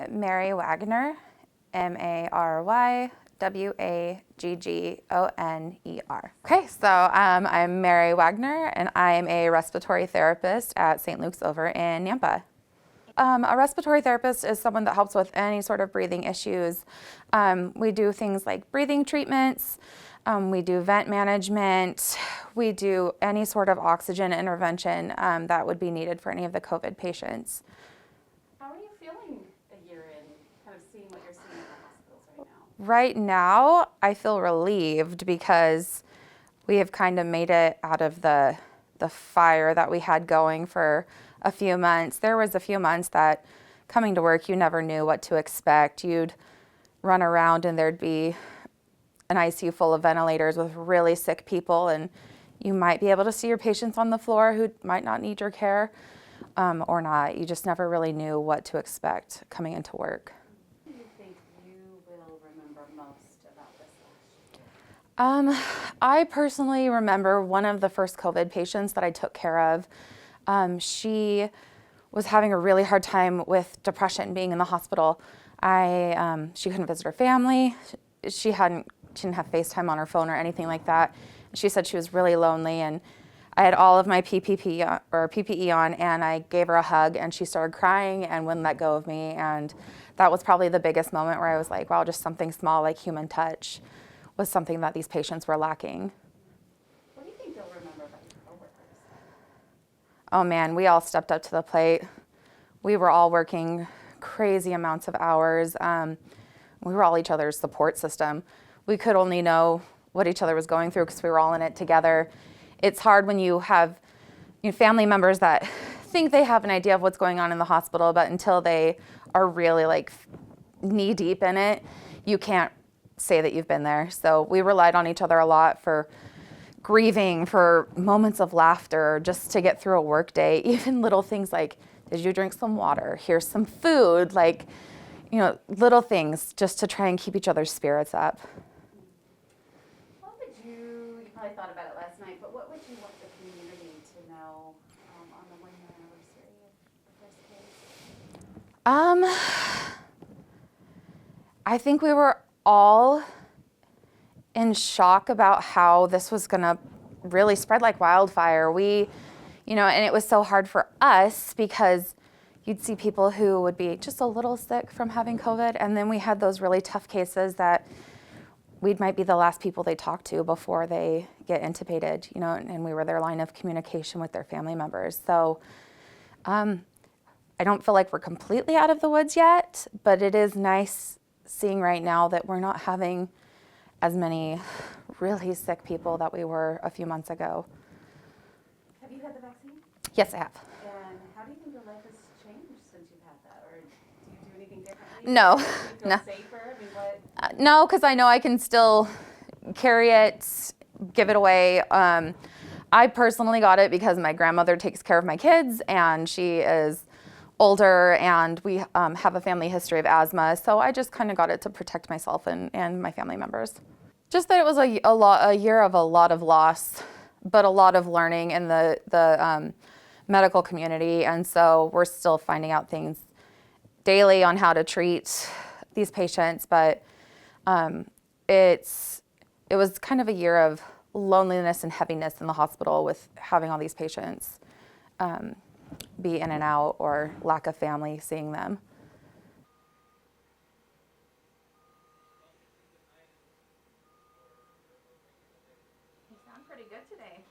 Mary Waggoner, Marywaggoner. Okay, so I'm Mary Waggoner, and I'm a respiratory therapist at St. Luke's over in Nampa. A respiratory therapist is someone that helps with any sort of breathing issues. We do things like breathing treatments, we do vent management, we do any sort of oxygen intervention that would be needed for any of the COVID patients. How are you feeling a year in, kind of seeing what you're seeing in the hospitals right now? Right now, I feel relieved because we have kind of made it out of the fire that we had going for a few months. There was a few months that coming to work, you never knew what to expect. You'd run around and there'd be an ICU full of ventilators with really sick people, and you might be able to see your patients on the floor who might not need your care or not. You just never really knew what to expect coming into work. What do you think you will remember most about this last year? I personally remember one of the first COVID patients that I took care of. She was having a really hard time with depression being in the hospital. She couldn't visit her family. She didn't have FaceTime on her phone or anything like that. She said she was really lonely, and I had all of my PPE on, and I gave her a hug, and she started crying and wouldn't let go of me. And that was probably the biggest moment where I was like, wow, just something small like human touch was something that these patients were lacking. What do you think you'll remember about your coworkers? Oh man, we all stepped up to the plate. We were all working crazy amounts of hours. We were all each other's support system. We could only know what each other was going through because we were all in it together. It's hard when you have family members that think they have an idea of what's going on in the hospital, but until they are really like knee deep in it, you can't say that you've been there. So we relied on each other a lot for grieving, for moments of laughter, just to get through a work day. Even little things like, did you drink some water? Here's some food. Like, little things just to try and keep each other's spirits up. What would you probably thought about it last night, but what would you want the community to know on the 1-year anniversary of the first case? I think we were all in shock about how this was going to really spread like wildfire. And it was so hard for us because you'd see people who would be just a little sick from having COVID, and then we had those really tough cases that we might be the last people they talk to before they get intubated, and we were their line of communication with their family members. So I don't feel like we're completely out of the woods yet, but it is nice seeing right now that we're not having as many really sick people that we were a few months ago. Have you had the vaccine? Yes, I have. And how do you think your life has changed since you've had that? Or do you do anything differently? No. Do you feel No. safer? I mean, what? No, because I know I can still carry it, give it away. I personally got it because my grandmother takes care of my kids, and she is older, and we have a family history of asthma. So I just kind of got it to protect myself and my family members. Just that it was a year of a lot of loss, but a lot of learning in the medical community. And so we're still finding out things daily on how to treat these patients. But it was kind of a year of loneliness and heaviness in the hospital with having all these patients be in and out, or lack of family seeing them. You sound pretty good today.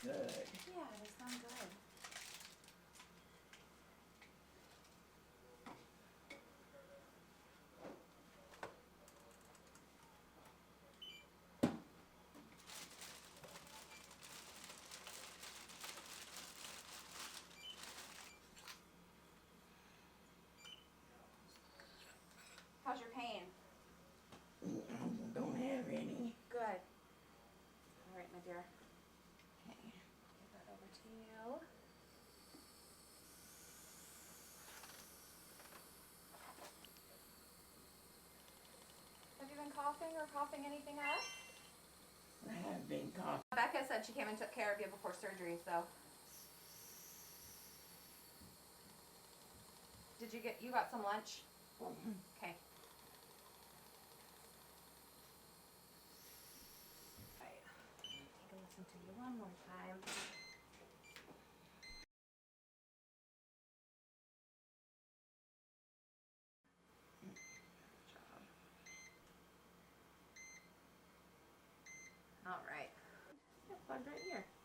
Good. Yeah, they sound good. How's your pain? Don't have any. Good. All right, my dear. Okay, give that over to you. Have you been coughing? coughing or coughing anything up? I have been coughing. Becca said she came and took care of you before surgery, so. You got some lunch? Okay. Right. I can listen to you one more time. All right. Plugged right here.